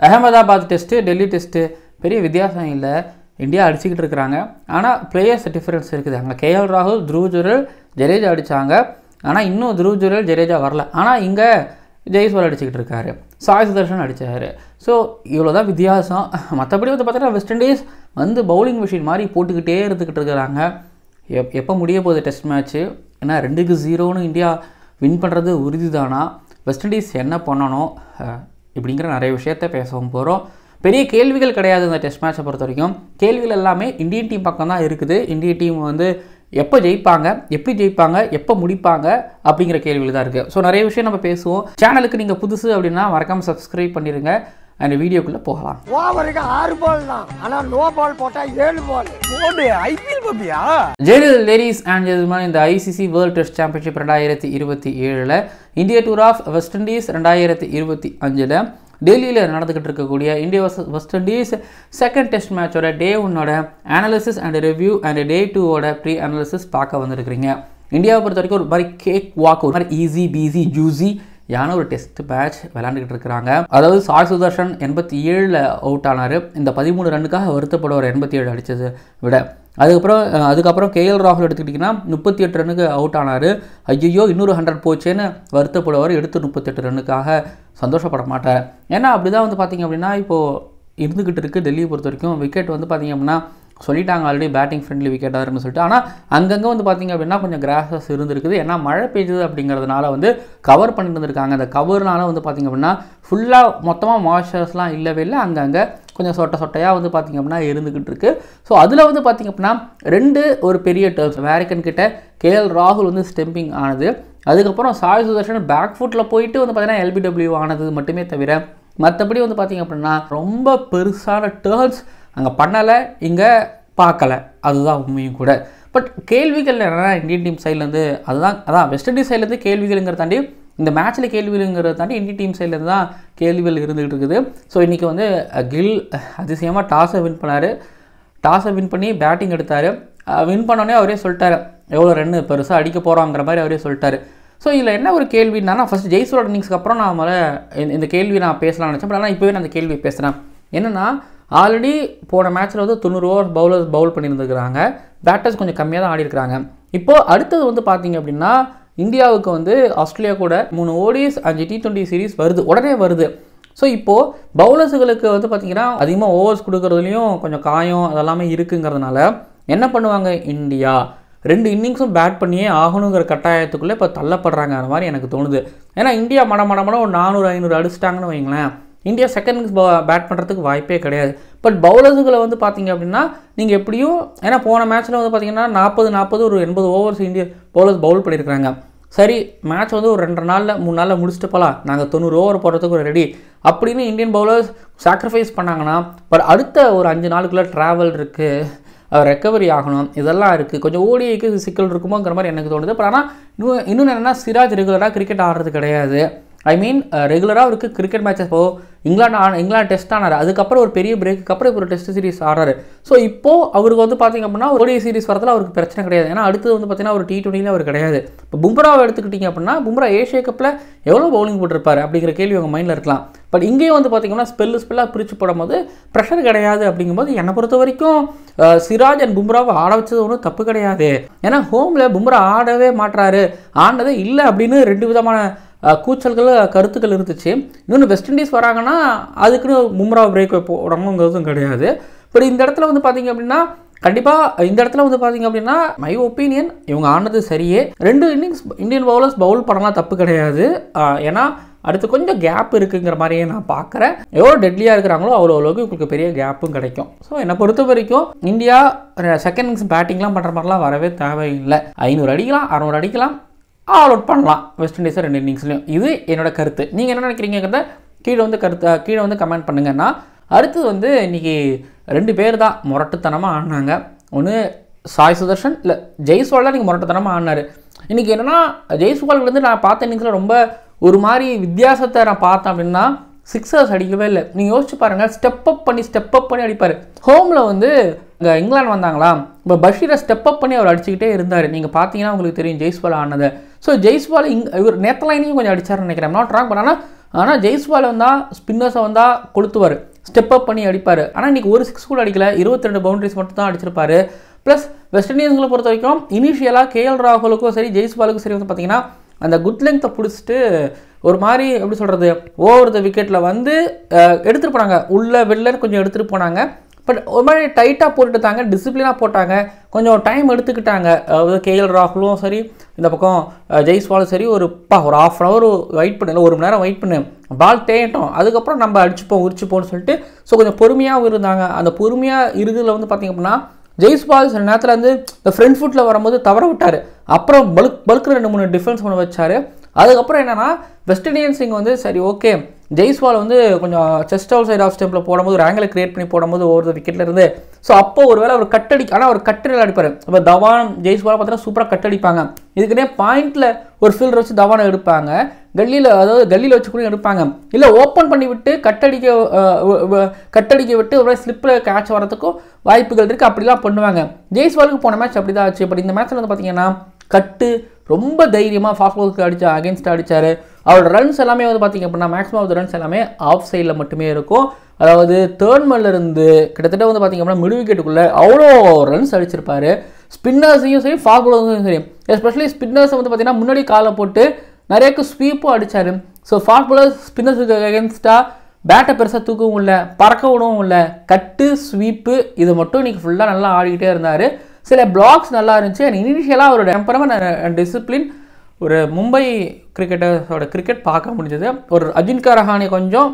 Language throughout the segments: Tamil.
அகமதாபாத் டெஸ்ட்டு, டெல்லி டெஸ்ட்டு பெரிய வித்தியாசம் இல்லை. இந்தியா அடிச்சுக்கிட்டு இருக்கிறாங்க. ஆனால் பிளேயர்ஸ் டிஃப்ரென்ஸ் இருக்குது. அங்கே கேஎல் ராகுல், துருவ் ஜுரேல், ஜடேஜா அடித்தாங்க. ஆனால் இன்னும் துருவ் ஜுரேல், ஜடேஜா வரல. ஆனால் இங்கே ஜெய்ஸ்வால் அடிச்சுக்கிட்டு இருக்காரு, சாய் சுதர்ஷன் அடித்தார். ஸோ இவ்வளோ தான் வித்தியாசம். மற்றபடி வந்து பார்த்தீங்கன்னா வெஸ்ட் இண்டீஸ் வந்து பவுலிங் மிஷின் மாதிரி போட்டுக்கிட்டே இருந்துக்கிட்டு இருக்கிறாங்க. எப்போ முடிய போகுது டெஸ்ட் மேட்ச்சு? ஏன்னா 2-0 இந்தியா வின் பண்ணுறது உறுதி தானா? வெஸ்ட் இண்டீஸ் என்ன பண்ணணும் இப்படிங்கிற நிறைய விஷயத்த பேசவும் போகிறோம். பெரிய கேள்விகள் கிடையாது இந்த டெஸ்ட் மேட்சை பொறுத்த வரைக்கும். கேள்விகள் எல்லாமே இந்தியன் டீம் பக்கம் தான் இருக்குது. இந்தியன் டீம் வந்து எப்போ ஜெயிப்பாங்க, எப்படி ஜெயிப்பாங்க, எப்போ முடிப்பாங்க அப்படிங்கிற கேள்விகள் தான் இருக்குது. ஸோ நிறைய விஷயம் நம்ம பேசுவோம். சேனலுக்கு நீங்கள் புதுசு அப்படின்னா மறக்காமல் சப்ஸ்கிரைப் பண்ணிடுங்க. அந்த வீடியோக்குள்ளே போகலாம். ஓவருக்கு 6 பால் தான், ஆனால் நோ பால் போட்டால் 7 பால். ஐபிஎல் பப்பியா? லேடிஸ் அண்ட் ஜென்டில்மேன், இந்த ICC world test championship 2027 India tour of West Indies 2025 டெல்லியில் நடந்துக்கிட்டு இருக்கக்கூடிய India West Indies second test மேட்சோட day 1 analysis and review and day 2 pre analysis பார்க்க வந்துருக்கிறீங்க. இந்தியாவை பொறுத்த வரைக்கும் ஒரு மாதிரி கேக் வாக், ஒரு மாதிரி ஈஸி பீஸி ஜூஸி யான ஒரு டெஸ்ட் மேட்ச் விளையாண்டுக்கிட்டு இருக்கிறாங்க. அதாவது சாய் சுதர்ஷன் 87 அவுட் ஆனார். இந்த 13 ரன்னுக்காக வருத்தப்படுவார் 87 அடித்தது விட. அதுக்கப்புறம் கேஎல் ராகுல் எடுத்துக்கிட்டிங்கன்னா 38 ரன்னுக்கு அவுட் ஆனார். ஐயோ இன்னொரு 100 போச்சேன்னு வருத்தப்படுவார். எடுத்து 38 ரன்னுக்காக சந்தோஷப்பட மாட்டார். ஏன்னா அப்படி தான் வந்து பார்த்திங்க அப்படின்னா இப்போது இருந்துக்கிட்டு இருக்குது. டெல்லியை பொறுத்த வரைக்கும் விக்கெட் வந்து பார்த்திங்க அப்படின்னா சொல்லிட்டாங்க ஆல்ரெடி பேட்டிங் ஃப்ரெண்ட்லி விக்கெட்டாக இருக்குன்னு சொல்லிட்டு. ஆனால் அங்கங்கே வந்து பார்த்திங்க அப்படின்னா கொஞ்சம் கிராஸஸ் இருந்திருக்குது. ஏன்னா மழை பெய்யுது அப்படிங்கிறதுனால வந்து கவர் பண்ணிட்டு இருந்திருக்காங்க. அந்த கவர்னால வந்து பார்த்திங்க அப்படின்னா ஃபுல்லாக மொத்தமாக மாய்ஸ்சர்ஸ்லாம் இல்லவே இல்லை. அங்கங்கே கொஞ்சம் சொட்டையாக வந்து பார்த்திங்க அப்படின்னா இருந்துக்கிட்டு இருக்குது. ஸோ அதில் வந்து பார்த்திங்க அப்படின்னா 2 ஒரு பெரிய டர்ன்ஸ் வேரிக்கன் கிட்ட கேஎல் ராகுல் வந்து ஸ்டெம்பிங் ஆனது. அதுக்கப்புறம் சாய் சுதர்ஷன் பேக் ஃபுட்டில் போயிட்டு வந்து பார்த்திங்கன்னா எல்பிடபிள்யூ ஆனது மட்டுமே தவிர மற்றபடி வந்து பார்த்திங்க அப்படின்னா ரொம்ப பெருசான டர்ன்ஸ் அங்கே பண்ணலை, இங்கே பார்க்கலை. அதுதான் உண்மையும் கூட. பட் கேள்விகள் என்னென்னா இந்தியன் டீம் சைட்லேருந்து அதான் வெஸ்ட் இண்டீஸ் சைட்லேருந்து கேள்விகள்ங்கிறத தாண்டி இந்த மேட்ச்சில் கேள்விகள்ங்கிறத தாண்டி இந்தியன் டீம் சைட்லேருந்து தான் கேள்விகள் இருந்துகிட்டு இருக்குது. ஸோ இன்றைக்கி வந்து கில் அதிசயமாக டாஸை வின் பண்ணார். டாஸை வின் பண்ணி பேட்டிங் எடுத்தார். வின் பண்ணோடனே அவரே சொல்லிட்டார் எவ்வளோ ரன்னு பெருசாக அடிக்க போகிறாங்கிற மாதிரி அவரே சொல்லிட்டார். ஸோ இதில் என்ன ஒரு கேள்வின்னா, நான் ஃபஸ்ட் ஜெய்ஸ்வால் இன்னிங்ஸ்க்கு அப்புறம் நான் இந்த கேள்வி நான் பேசலாம்னு நினச்சேன். பட் ஆனால் இப்போவே நான் அந்த கேள்வியை பேசுகிறேன். என்னென்னா ஆல்ரெடி போன மேட்ச்சில் வந்து 90 ஓவர் பவுலர்ஸ் பவுல் பண்ணியிருந்துருக்கிறாங்க. பேட்டர்ஸ் கொஞ்சம் கம்மியாக தான் ஆடி இருக்கிறாங்க. இப்போது அடுத்தது வந்து பார்த்திங்க அப்படின்னா இந்தியாவுக்கு வந்து ஆஸ்திரேலியா கூட 3 ODIs 5 T20 சீரீஸ் உடனே வருது. ஸோ இப்போது பவுலர்ஸுகளுக்கு வந்து பார்த்திங்கன்னா அதிகமாக ஓவர்ஸ் கொடுக்குறதுலையும் கொஞ்சம் காயம் அதெல்லாமே இருக்குங்கிறதுனால என்ன பண்ணுவாங்க, இந்தியா 2 இன்னிங்ஸும் பேட் பண்ணியே ஆகணுங்கிற கட்டாயத்துக்குள்ளே இப்போ தள்ளப்படுறாங்க அந்த மாதிரி எனக்கு தோணுது. ஏன்னா இந்தியா மடமட ஒரு 400-500 அடிச்சிட்டாங்கன்னு வைங்களேன், இந்தியா செகண்ட் இன்னிங்ஸ் பேட் பண்ணுறதுக்கு வாய்ப்பே கிடையாது. பட் பவுலர்ஸுகளை வந்து பார்த்திங்க அப்படின்னா நீங்கள் எப்படியும், ஏன்னா போன மேட்ச்சில் வந்து பார்த்திங்கன்னா 40 ஒரு 80 ஓவர்ஸ் இந்திய பவுலர்ஸ் பவுல் பண்ணியிருக்காங்க. சரி மேட்ச் வந்து ஒரு 2 நாளில் 3 நாளில் முடிச்சுட்டு போகலாம், நாங்கள் 90 ஓவர் போடுறதுக்கு ஒரு ரெடி அப்படின்னு இந்தியன் பவுலர்ஸ் சாக்ரிஃபைஸ் பண்ணாங்கன்னா, பட் அடுத்த ஒரு 5 நாளுக்குள்ளே ட்ராவல் இருக்குது, ரெக்கவரி ஆகணும், இதெல்லாம் இருக்குது, கொஞ்சம் ஓடிஐக்கு சிக்கல் இருக்குமோங்கிற மாதிரி எனக்கு தோணுது. பட் ஆனால் இன்னொன்று என்னென்னா சிராஜ் ரெகுலராக கிரிக்கெட் ஆடுறது கிடையாது. ஐ மீன் ரெகுலராக அவருக்கு கிரிக்கெட் மேட்சஸ் இங்கிலாந்து டெஸ்ட் ஆனார். அதுக்கப்புறம் ஒரு பெரிய பிரேக்கு அப்புறம் இப்போ ஒரு டெஸ்ட் சீரிஸ் ஆடுறாரு. ஸோ இப்போது அவருக்கு வந்து பார்த்திங்க அப்படின்னா ஓடிஐ சீரிஸ் வரதில் அவருக்கு பிரச்சனை கிடையாது. ஏன்னா அடுத்தது வந்து பார்த்திங்கன்னா ஒரு T20 அவர் கிடையாது. இப்போ பும்ராவை எடுத்துக்கிட்டிங்க அப்படின்னா பும்ரா ஏஷியா கப்பில் எவ்வளோ பவுலிங் போட்டிருப்பார் அப்படிங்கிற கேள்வி உங்கள் மைண்டில் இருக்கலாம். பட் இங்கேயும் வந்து பார்த்திங்கன்னா ஸ்பெல்லாக பிரித்து போடும்போது ப்ரெஷர் கிடையாது. அப்படிங்கும்போது என்னை பொறுத்த வரைக்கும் சிராஜ் அண்ட் பும்ராவை ஆட வச்சது ஒன்றும் தப்பு கிடையாது. ஏன்னா ஹோமில் பும்ரா ஆடவே மாட்டுறாரு, ஆனதே இல்லை அப்படின்னு 2 விதமான கூச்சல்கள் கருத்துக்கள் இருந்துச்சு. இன்னொன்று வெஸ்ட் இண்டீஸ் வராங்கன்னா அதுக்குன்னு பும்ரா பிரேக் போடணுங்கிறதும் கிடையாது. பட் இந்த இடத்துல வந்து பார்த்திங்க அப்படின்னா கண்டிப்பாக இந்த இடத்துல வந்து பார்த்திங்க அப்படின்னா மை ஒப்பீனியன் இவங்க ஆனது சரியே. 2 இன்னிங்ஸ் இந்தியன் பவுலர்ஸ் பவுல் பண்ணலாம் தப்பு கிடையாது. ஏன்னா அடுத்து கொஞ்சம் கேப் இருக்குங்கிற மாதிரியே நான் பார்க்குறேன். எவ்வளோ டெட்லியாக இருக்கிறாங்களோ அவ்வளோ அளவுக்கு உங்களுக்கு பெரிய கேப்பும் கிடைக்கும். ஸோ என்னை பொறுத்த வரைக்கும் இந்தியா செகண்ட் இன்னிங்ஸ் பேட்டிங்லாம் பண்ணுற மாதிரிலாம் வரவே தேவையில்லை. 500 அடிக்கலாம், 600 அடிக்கலாம், ஆல் அவுட் பண்ணலாம் வெஸ்ட் இண்டீஸை 2 இன்னிங்ஸ்லையும். இது என்னோட கருத்து. நீங்கள் என்ன நினைக்கிறீங்கிறத கீழே வந்து கமெண்ட் பண்ணுங்கன்னா. அடுத்தது வந்து இன்றைக்கி 2 பேர் தான் முரட்டுத்தனமாக ஆடினாங்க. ஒன்று சாய் சுதர்ஷன், இல்லை ஜெய்ஸ்வால் தான் நீங்கள் முரட்டுத்தனமாக ஆடினார். இன்றைக்கி என்னென்னா ஜெய்ஸ்வால் வந்து நான் பார்த்த இன்னிங்ஸில் ரொம்ப ஒரு மாதிரி வித்தியாசத்தை நான் பார்த்தேன் அப்படின்னா சிக்ஸர்ஸ் அடிக்கவே இல்லை. நீங்கள் யோசிச்சு பாருங்கள், ஸ்டெப் அப் பண்ணி அடிப்பார். ஹோமில் வந்து இங்கே இங்கிலாந்து வந்தாங்களா, இப்போ பஷீரை ஸ்டெப் அப் பண்ணி அவர் அடிச்சுக்கிட்டே இருந்தார். நீங்கள் பார்த்தீங்கன்னா உங்களுக்கு தெரியும் ஜெய்ஸ்வால் ஆனதை. ஸோ ஜெய்ஸ்வால் இவர் நேத்தலைனையும் கொஞ்சம் அடிச்சார்னு நினைக்கிறேன், நாட் ராங். பட் ஆனால் ஆனால் ஜெய்ஸ்வால் வந்தால் ஸ்பின்னர்ஸை வந்தால் கொளுத்துவார், ஸ்டெப் அப் பண்ணி அடிப்பார். ஆனால் இன்றைக்கி ஒரு 6 கூட அடிக்கல, 22 பவுண்டரிஸ் மட்டும் தான் அடிச்சிருப்பாரு. ப்ளஸ் வெஸ்ட் இண்டீஸ்களை பொறுத்த வரைக்கும் இனிஷியலாக கேஎல் ராகுலுக்கும் சரி ஜெய்ஸ்வாலுக்கும் சரி வந்து பார்த்திங்கன்னா அந்த குட் லெங்த்தை பிடிச்சிட்டு ஒரு மாதிரி எப்படி சொல்கிறது ஓவர் த விக்கெட்டில் வந்து எடுத்துகிட்டு போனாங்க, உள்ளே வெளிலன்னு கொஞ்சம் எடுத்துகிட்டு போனாங்க. பட் ஒரு மாதிரி டைட்டாக போட்டுட்டாங்க, டிசிப்ளினாக போட்டாங்க, கொஞ்சம் டைம் எடுத்துக்கிட்டாங்க. அதாவது கேஎல் ராகுலும் சரி இந்த பக்கம் ஜெய்ஸ்வாலும் சரி ஒரு ½ hour வெயிட் பண்ணு, இல்லை 1 மணி நேரம் வெயிட் பண்ணு, பால் தேயட்டும், அதுக்கப்புறம் நம்ம அடிச்சுப்போம் உரிச்சுப்போம்னு சொல்லிட்டு ஸோ கொஞ்சம் பொறுமையாகவும் இருந்தாங்க. அந்த பொறுமையாக இருக்கிறதுல வந்து பார்த்திங்க அப்படின்னா ஜெய்ஸ்வால் சில நேரத்தில் வந்து இந்த ஃப்ரண்ட் ஃபுட்டில் வரும்போது தவற விட்டார். அப்புறம் பல்க்கு 2-3 டிஃபென்ஸ் ஒன்று வச்சார். அதுக்கப்புறம் என்னென்னா வெஸ்ட் இண்டீன்ஸ் இங்கே வந்து சரி ஓகே ஜெய்ஸ்வால் வந்து கொஞ்சம் செஸ்ட் அவுட் சைட் ஆஃப் ஸ்டெம்பில் போடும்போது ஒரு ஆங்கிளை கிரியேட் பண்ணி போடும்போது ஓவர் விக்கெட்டில் இருந்து ஸோ அப்போ ஒரு வேளை அவர் கட்டடி, ஆனால் அவர் கட்டடியில் அடிப்பார். இப்போ தவான் ஜெய்ஸ்வால் பார்த்தீங்கன்னா சூப்பராக கட்டடிப்பாங்க. இதுக்குன்னே பாயிண்டில் ஒரு ஃபீல்டர் வச்சு தவானை எடுப்பாங்க, கல்லியில் வச்சு கூட எடுப்பாங்க, இல்லை ஓப்பன் பண்ணி விட்டு கட்டடிக்க விட்டு ஒரு ஸ்லிப்பில் கேட்ச் வரதுக்கும் வாய்ப்புகள் இருக்குது, அப்படிலாம் பண்ணுவாங்க. ஜெய்ஸ்வாலுக்கு போன மேட்ச் அப்படி தான் ஆச்சு. பட் இந்த மேட்ச்சில் வந்து பார்த்தீங்கன்னா கட்டு ரொம்ப தைரியமாக ஃபாஸ்ட் பாலுக்கு அகேன்ஸ்டாக அடித்தார். அவரோட ரன்ஸ் எல்லாமே வந்து பார்த்திங்க அப்படின்னா மேக்ஸிமம் ஆஃப் ரன்ஸ் எல்லாமே ஆஃப் சைடில் மட்டுமே இருக்கும். அதாவது தேர்ட் மேலேருந்து கிட்டத்தட்ட வந்து பார்த்திங்க அப்படின்னா மிடு விக்கெட்டுக்குள்ளே அவ்வளோ ரன்ஸ் அடிச்சிருப்பார். ஸ்பின்னர்ஸையும் சரி ஃபாஸ்ட் பாலர்ஸையும் சரி, எஸ்பெஷலி ஸ்பின்னர்ஸை வந்து பார்த்திங்கன்னா முன்னாடி காலை போட்டு நிறையக்கு ஸ்வீப்பும் அடித்தார். ஸோ ஃபாஸ்ட் பாலர் ஸ்பின்னர்ஸுக்கு அகேன்ஸ்டாக பேட்டை பெருசாக தூக்கவும் இல்லை, பறக்க விடவும் இல்லை, கட்டு ஸ்வீப்பு இது மட்டும் இன்றைக்கி ஃபுல்லாக நல்லா ஆடிக்கிட்டே இருந்தார். சில பிளாக்ஸ் நல்லா இருந்துச்சு. இனிஷியலாக அவரோட டெம்பரமெண்ட் டிசிப்ளின் ஒரு மும்பை கிரிக்கெட்டர்ஸோட கிரிக்கெட் பார்க்க முடிஞ்சது. ஒரு அஜின்கா ரஹானே கொஞ்சம்,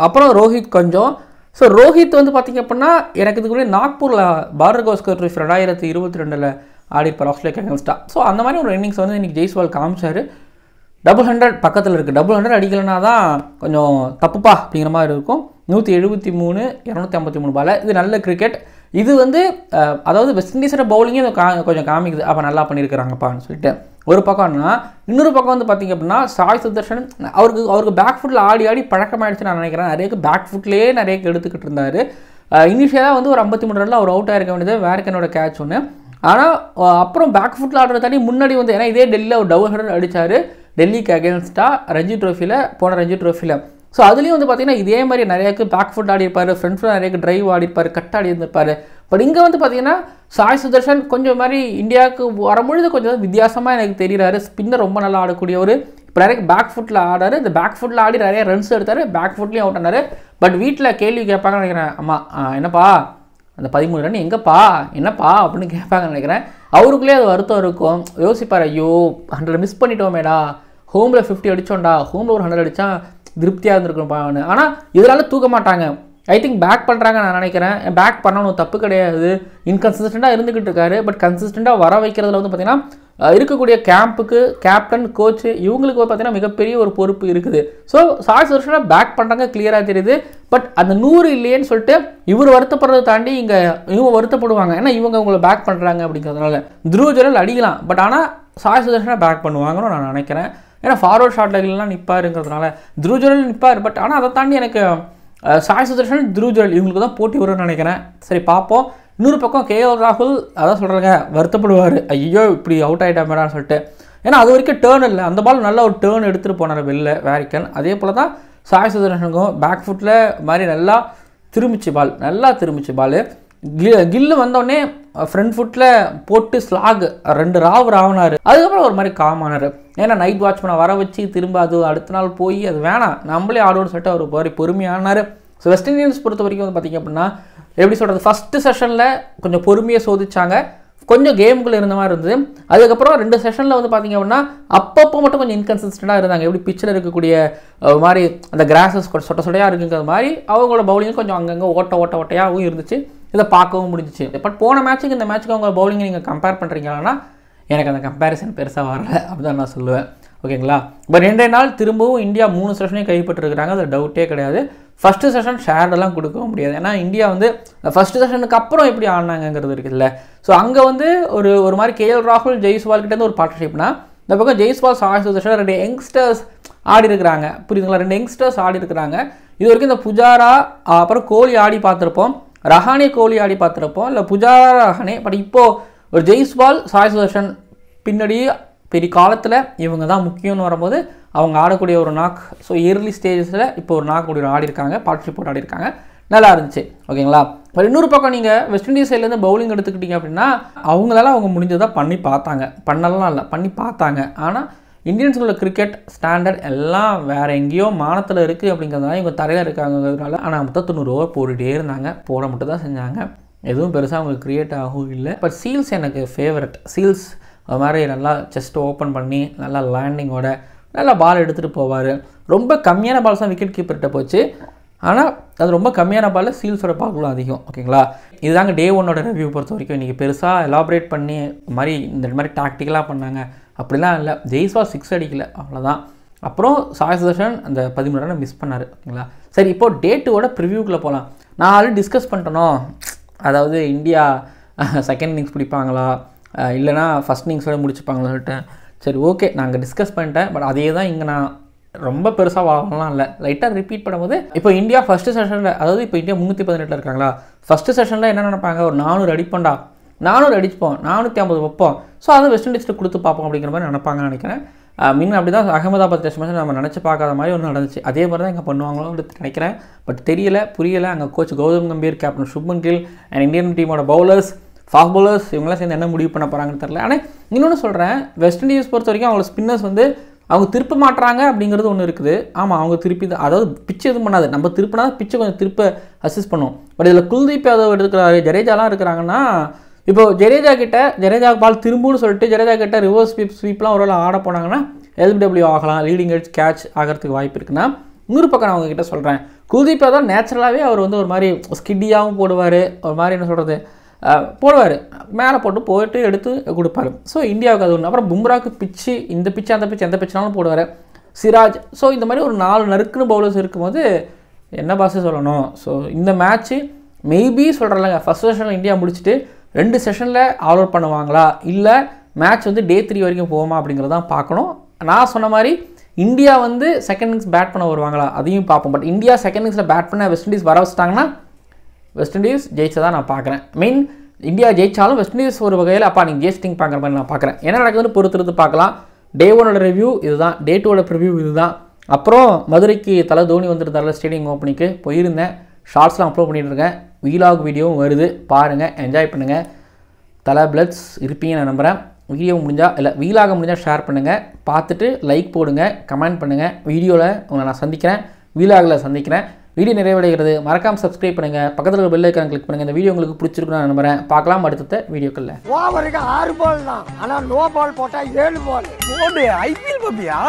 அப்புறம் ரோஹித் கொஞ்சம். ஸோ ரோஹித் வந்து பார்த்திங்க அப்படின்னா எனக்கு இதுக்குள்ளே நாக்பூரில் பார்டர் கவாஸ்கர் ட்ரோஃபி 2022 ஆடிப்பார் ஆஸ்திரேலியா அகேன்ஸ்டாக. ஸோ அந்த மாதிரி ஒரு இன்னிங்ஸ் வந்து இன்றைக்கி ஜெய்ஸ்வால் காமிச்சார். 100 பக்கத்தில் இருக்குது, 100 அடிக்கலைன்னா தான் கொஞ்சம் தப்புப்பா அப்படிங்கிற மாதிரி இருக்கும். 173 253 பால், இது நல்ல கிரிக்கெட். இது வந்து அதாவது வெஸ்ட் இண்டீஸோட பவுலிங்கே கொஞ்சம் காமிக்குது, அப்போ நல்லா பண்ணியிருக்கிறாங்கப்பான்னு சொல்லிட்டு ஒரு பக்கம்னா. இன்னொரு பக்கம் வந்து பார்த்திங்க அப்படின்னா சாய் சுதர்ஷன் அவருக்கு பேக் ஃபுட்டில் ஆடி பழக்கமாகிடுச்சு நான் நினைக்கிறேன். நிறைய பேக் ஃபுட்லேயே நிறைய எடுத்துக்கிட்டு இருந்தார். இனிஷியலாக வந்து ஒரு 53 ரனில் அவர் அவுட் ஆகிருக்க வேண்டியது வேர்க்கனோட கேட்ச் ஒன்று. ஆனால் அப்புறம் பேக் ஃபுட்டில் ஆடுறத தாண்டி முன்னாடி வந்து ஏன்னா இதே டெல்லியில் ஒரு டபுள் ஹெடர் அடித்தார் டெல்லிக்கு அகேன்ஸ்டாக ரஞ்சி ட்ரோஃபியில். ஸோ அதுலேயும் வந்து பார்த்திங்கன்னா இதே மாதிரி நிறையாக்கு பேக் ஃபுட் ஆடிருப்பார், ஃப்ரண்ட் ஃபுட் நிறைய ட்ரைவ் ஆடிருப்பார், கட் ஆடி இருந்திருப்பார். பட் இங்கே வந்து பார்த்திங்கன்னா சாய் சுதர்ஷன் கொஞ்சம் மாதிரி இந்தியாவுக்கு வரும்பொழுது கொஞ்சம் வித்தியாசமாக எனக்கு தெரிகிறாரு. ஸ்பின்னர் ரொம்ப நல்லா ஆடக்கூடியவர். இப்போ நிறைய பேக் ஃபுட்டில் ஆடாரு, இந்த பேக் ஃபுட்டில் ஆடி நிறைய ரன்ஸ் எடுத்தார், பேக் ஃபுட்லேயும் அவுட் ஆனார். பட் வீட்டில் கேள்வி கேட்பாங்கன்னு நினைக்கிறேன், அம்மா என்னப்பா அந்த 13 ரன் எங்கேப்பா என்னப்பா அப்படின்னு கேட்பாங்கன்னு நினைக்கிறேன். அவருக்குள்ளே அது வருத்தம் இருக்கும், யோசிப்பார், ஐயோ 100 மிஸ் பண்ணிட்டோமேடா, ஹோமில் 50 அடித்தோண்டா, ஹோமில் ஒரு 100 அடித்தா திருப்தியாக இருந்திருக்கும்ப்பான்னு. ஆனால் இதனால் தூக்க மாட்டாங்க. ஐ திங்க் பேக் பண்ணுறாங்க நான் நினைக்கிறேன். பேக் பண்ணணும், தப்பு கிடையாது. இன்கன்சிஸ்டண்ட்டாக இருந்துக்கிட்டு இருக்காரு. பட் கன்சிஸ்டண்ட்டாக வர வைக்கிறதுல வந்து பார்த்திங்கன்னா இருக்கக்கூடிய கேம்புக்கு கேப்டன் கோச்சு இவங்களுக்கு பார்த்திங்கன்னா மிகப்பெரிய ஒரு பொறுப்பு இருக்குது. ஸோ சாய் சுதர்ஷனாக பேக் பண்ணுறாங்க கிளியராக தெரியுது. பட் அந்த 100 இல்லையேன்னு சொல்லிட்டு இவர் வருத்தப்படுறதை தாண்டி இவங்க வருத்தப்படுவாங்க, ஏன்னா இவங்க உங்களை பேக் பண்ணுறாங்க அப்படிங்கிறதுனால. துருவ ஜுரல் அடிக்கலாம், பட் ஆனால் சாய் சுதர்ஷனாக பேக் பண்ணுவாங்கன்னு நான் நினைக்கிறேன். ஏன்னா ஃபார்வர்ட் ஷாட்லாம் நிற்பாருங்கிறதுனால துருவ ஜுரல் நிற்பார். பட் ஆனால் அதை தாண்டி எனக்கு சாய் சுதர்ஷன் துருவ ஜுரல் இவங்களுக்கு தான் போட்டி வரும்னு நினைக்கிறேன். சரி பார்ப்போம். இன்னொரு பக்கம் கேஎல் ராகுல் அதான் சொல்கிறாங்க வருத்தப்படுவார், ஐயோ இப்படி அவுட் ஆகிட்டாமேடான்னு சொல்லிட்டு. ஏன்னா அது வரைக்கும் டேர்ன் இல்லை, அந்த பால் நல்ல ஒரு டேர்ன் எடுத்துகிட்டு போனார் வெளில வேரிக்கன். அதே போல் தான் சாய் சுதர்ஷனுக்கும் பேக் ஃபுட்டில் மாதிரி நல்லா திரும்பிச்சு பால். கில்லு வந்தோடனே ஃப்ரண்ட் ஃபுட்டில் போட்டு ஸ்லாக் 2 ராவனார். அதுக்கப்புறம் ஒரு மாதிரி காமானார். ஏன்னா நைட் வாட்ச்மேனை வர வச்சு திரும்ப அது அடுத்த நாள் போய் அது வேணாம் நம்மளே ஆடுவோம்னு சொல்லிட்டு அவர் மாதிரி பொறுமையானார். ஸோ வெஸ்ட் இண்டீஸ் பொறுத்த வரைக்கும் வந்து பார்த்திங்க அப்படின்னா எப்படி சொல்கிறது, ஃபஸ்ட்டு செஷனில் கொஞ்சம் பொறுமையை சோதிச்சாங்க, கொஞ்சம் கேமுக்குள்ளே இருந்த மாதிரி இருந்தது. அதுக்கப்புறம் 2 செஷனில் வந்து பார்த்திங்க அப்படின்னா அப்பப்போ மட்டும் கொஞ்சம் இன்கன்சிஸ்டண்ட்டாக இருந்தாங்க. எப்படி பிச்சில் இருக்கக்கூடிய மாதிரி அந்த கிராஸஸ் சொட்டையாக இருக்குங்கிற மாதிரி அவங்களோட பவுலிங்கும் கொஞ்சம் அங்கங்கே ஓட்டையாகவும் இருந்துச்சு. இதை பார்க்கவும் முடிஞ்சிச்சு. பட் போன மேட்ச்சுக்கு இந்த மேட்ச்சுக்கு அவங்க பவுலிங்கை நீங்கள் கம்பேர் பண்ணுறீங்கன்னா எனக்கு அந்த கம்பேரிசன் பெருசாக வரல அப்படிதான் நான் சொல்லுவேன். ஓகேங்களா? பட் 2 நாள் திரும்பவும் இந்தியா 3 செஷனையும் கைப்பற்றிருக்கிறாங்க, அது டவுட்டே கிடையாது. ஃபஸ்ட்டு செஷன் ஷேர்டெல்லாம் கொடுக்கவும் முடியாது, ஏன்னா இந்தியா வந்து ஃபஸ்ட்டு செஷனுக்கு அப்புறம் எப்படி ஆடினாங்கிறது இருக்குதுல்ல. ஸோ அங்கே வந்து ஒரு மாதிரி கேஎல் ராகுல் ஜெய்ஸ்வால் கிட்டேருந்து ஒரு பார்ட்னர்ஷிப்னா, இந்த பக்கம் ஜெய்ஸ்வால் சாய் சுதர்ஷன் 2 யங்ஸ்டர்ஸ் ஆடி இருக்கிறாங்க. புரியுதுங்களா? 2 யங்ஸ்டர்ஸ் ஆடி இருக்கிறாங்க. இது வரைக்கும் இந்த புஜாரா அப்புறம் கோலி ஆடி பார்த்துருப்போம், ரஹானே கோலி ஆடி பார்த்துருப்போம், இல்லை புஜாரா ரஹானே. பட் இப்போது ஒரு ஜெய்ஸ்வால் சாய் சுதர்ஷன் பின்னாடி பெரிய காலத்தில் இவங்க தான் முக்கியம்னு வரும்போது அவங்க ஆடக்கூடிய ஒரு நாக். ஸோ ஏர்லி ஸ்டேஜஸில் இப்போ ஒரு நாக் கூட ஆடி இருக்காங்க, பார்ட்னர்ஷிப் போட்டு ஆடி இருக்காங்க, நல்லா இருந்துச்சு. ஓகேங்களா. பட் இன்னொரு பக்கம் நீங்கள் வெஸ்ட் இண்டீஸ் சைட்லேருந்து பவுலிங் எடுத்துக்கிட்டீங்க அப்படின்னா அவங்களால அவங்க முடிஞ்சதாக பண்ணி பார்த்தாங்க, பண்ணலாம் இல்லை பண்ணி பார்த்தாங்க. ஆனால் இந்தியன்ஸோட கிரிக்கெட் ஸ்டாண்டர்ட் எல்லாம் வேறு எங்கேயோ மானத்தில் இருக்குது அப்படிங்கிறதுனால இவங்க தரையில் இருக்காங்கிறதுனால. ஆனால் மொத்தம் 90 ஓவர் போட்டுகிட்டே இருந்தாங்க, போட மட்டும் தான் செஞ்சாங்க, எதுவும் பெருசாக அவங்களுக்கு க்ரியேட் ஆகவும் இல்லை. பட் சீல்ஸ் எனக்கு ஃபேவரட். சீல்ஸ் அது மாதிரி நல்லா செஸ்ட் ஓப்பன் பண்ணி நல்லா லேண்டிங்கோட நல்லா பால் எடுத்துகிட்டு போவார். ரொம்ப கம்மியான பால்ஸ் தான் விக்கெட் கீப்பர்கிட்ட போச்சு, ஆனால் அது ரொம்ப கம்மியான பாலில் சீல்ஸோட பால்களும் அதிகம். ஓகேங்களா. இதுதாங்க டே 1 ரிவ்யூ பொறுத்த வரைக்கும். இன்றைக்கி பெருசாக எலாபரேட் பண்ணி இந்த மாதிரி டாக்டிக்கலாக பண்ணாங்க அப்படிலாம் இல்லை. ஜெய்ஸ்வால் 6 அடிக்கல, அவ்வளோதான். அப்புறம் சாய் சுதர்ஷன் அந்த 13 ரன் மிஸ் பண்ணார். ஓகேங்களா. சரி, இப்போது டே 2 ப்ரிவியூக்குள்ளே போகலாம். நான் ஆல்ரெடி டிஸ்கஸ் பண்ணிட்டனோ, அதாவது இந்தியா செகண்ட் இன்னிங்ஸ் பிடிப்பாங்களா இல்லைனா ஃபஸ்ட் இன்னிங்ஸோட முடிச்சுப்பாங்களா சொல்லிட்டு. சரி ஓகே, நாங்கள் டிஸ்கஸ் பண்ணிட்டேன். பட் அதே தான் இங்கே நான் ரொம்ப பெருசாக வாழலாம் இல்லை, லைட்டாக ரிப்பீட் பண்ணும்போது இப்போ இந்தியா ஃபஸ்ட்டு செஷனில், அதாவது இப்போ இந்தியா 318 இருக்காங்களா, ஃபஸ்ட்டு செஷனில் என்ன நினைப்பாங்க, ஒரு 400 அடிப்போண்டா, 400 அடிப்போம், 450 வைப்போம், ஸோ அதை வெஸ்ட் இண்டீஸில் கொடுத்து பார்ப்போம் அப்படிங்கிற மாதிரி நினைப்பாங்கன்னு நினைக்கிறேன். முன்ன அப்படி தான் அகமதாபாத் டெஸ்ட் மேட்ச் நம்ம நினச்சி பார்க்காத மாதிரி ஒன்று நடந்துச்சு. அதே மாதிரி தான் இங்கே பண்ணுவாங்களோ நினைக்கிறேன். பட் தெரியல, புரியலை. அங்கே coach Gautam Gambhir, captain Shubman Gill and Indian டீமோட பவுலர்ஸ், ஃபாஸ்ட் பவுலர்ஸ் இவங்களாம் சேர்ந்து என்ன முடிவு பண்ண போகிறாங்கன்னு தெரியல. ஆனால் இன்னொன்று சொல்கிறேன், வெஸ்ட் இண்டீஸ் பொறுத்த வரைக்கும் அவங்களோட ஸ்பின்னர்ஸ் வந்து அவங்க திருப்ப மாட்டுறாங்க அப்படிங்கிறது ஒன்று இருக்குது. ஆமாம், அவங்க திருப்பி தான், அதாவது பிச்சு எதுவும் பண்ணாது, நம்ம திருப்பினா பிச்சை கொஞ்சம் திருப்ப அசிஸ்ட் பண்ணுவோம். பட் இதில் குல்தீப் யாதவ் எடுக்கிறாரு, ஜடேஜாலாம் இருக்கிறாங்கன்னா, இப்போ ஜடேஜா பால் திரும்புன்னு சொல்லிட்டு ஜடேஜா கிட்ட ரிவர்ஸ் ஸ்வீப்லாம் ஒரு ஆட போனாங்கன்னா LBW ஆகலாம், லீடிங் எட்ஜ் கேட்ச் ஆகிறதுக்கு வாய்ப்பு இருக்குன்னா. இன்னொரு பக்கம் நான் அவங்ககிட்ட சொல்கிறேன், குல்தீப் யாதவ் நேச்சுரலாகவே அவர் வந்து ஒரு மாதிரி ஸ்கிட்டியாகவும் போடுவார், ஒரு மாதிரி என்ன சொல்கிறது போடுவார், மேலே போட்டு எடுத்து கொடுப்பாரு. ஸோ இந்தியாவுக்கு அது ஒன்று. அப்புறம் பும்ராவுக்கு பிச்சு, இந்த பிச்சு அந்த பிச்சு எந்த பிச்சுனாலும் போடுவார். சிராஜ், ஸோ இந்த மாதிரி ஒரு 4 நறுக்குன்னு பவுலர்ஸ் இருக்கும்போது என்ன பாஸ் சொல்லணும். ஸோ இந்த மேட்ச்சு மேபி சொல்கிறேன்லங்க, ஃபஸ்ட் செஷனில் இந்தியா முடிச்சுட்டு 2 செஷனில் ஆல் அவுட் பண்ணுவாங்களா, இல்லை மேட்ச் வந்து டே 3 வரைக்கும் போகுமா அப்படிங்கிறதான் பார்க்கணும். நான் சொன்ன மாதிரி இந்தியா வந்து செகண்ட் இன்னிங்ஸ் பேட் பண்ண வருவாங்களா அதையும் பார்ப்போம். பட் இந்தியா செகண்ட் இன்னிங்ஸில் பேட் பண்ண வெஸ்ட் இண்டீஸ் வர வச்சிட்டாங்கன்னா வெஸ்ட் இண்டீஸ் ஜெயிச்சதான் நான் பார்க்குறேன். மெயின் இந்தியா ஜெயிச்சாலும் வெஸ்ட் இண்டீஸ் ஒரு வகையில் அப்பா நீங்கள் ஜெயிச்சிட்டிங் பார்க்குற மாதிரி நான் பார்க்குறேன். என்ன நடக்குதுன்னு பொறுத்திருந்து பார்க்கலாம். டே 1 ரிவ்யூ இதுதான், டே 2 ப்ரிவ்யூ இதுதான். அப்புறம் மதுரைக்கு தலை தோனி வந்துருந்தால ஸ்டேடியம் ஓப்பனிங்க்கு போயிருந்தேன், ஷார்ட்ஸ்லாம் அப்லோட் பண்ணிட்டு இருக்கேன், வீலாக் வீடியோவும் வருது, பாருங்கள், என்ஜாய் பண்ணுங்கள். தலை பிளட்ஸ் இருப்பீங்க நான் நம்புகிறேன். வீடியோ முடிஞ்சால் இல்லை வீலாக முடிஞ்சால் ஷேர் பண்ணுங்கள், பார்த்துட்டு லைக் போடுங்க, கமெண்ட் பண்ணுங்கள். வீடியோவில் உங்களை நான் சந்திக்கிறேன், வீலாகில் சந்திக்கிறேன். வீடியோ நிறைவடைகிறது, மறக்காமல் சப்ஸ்கிரைப் பண்ணுங்கள், பக்கத்தில் ஒரு பெல் ஐக்கான் கிளிக் பண்ணுங்கள். இந்த வீடியோ உங்களுக்கு பிடிச்சிருக்குன்னு நான் நம்புகிறேன். பார்க்கலாம் அடுத்த வீடியோக்களில். ஓவருக்கு 6 பால் தான், ஆனால் நோ பால் போட்டால் 7 பால். ஐபிஎல் பாப்பியா?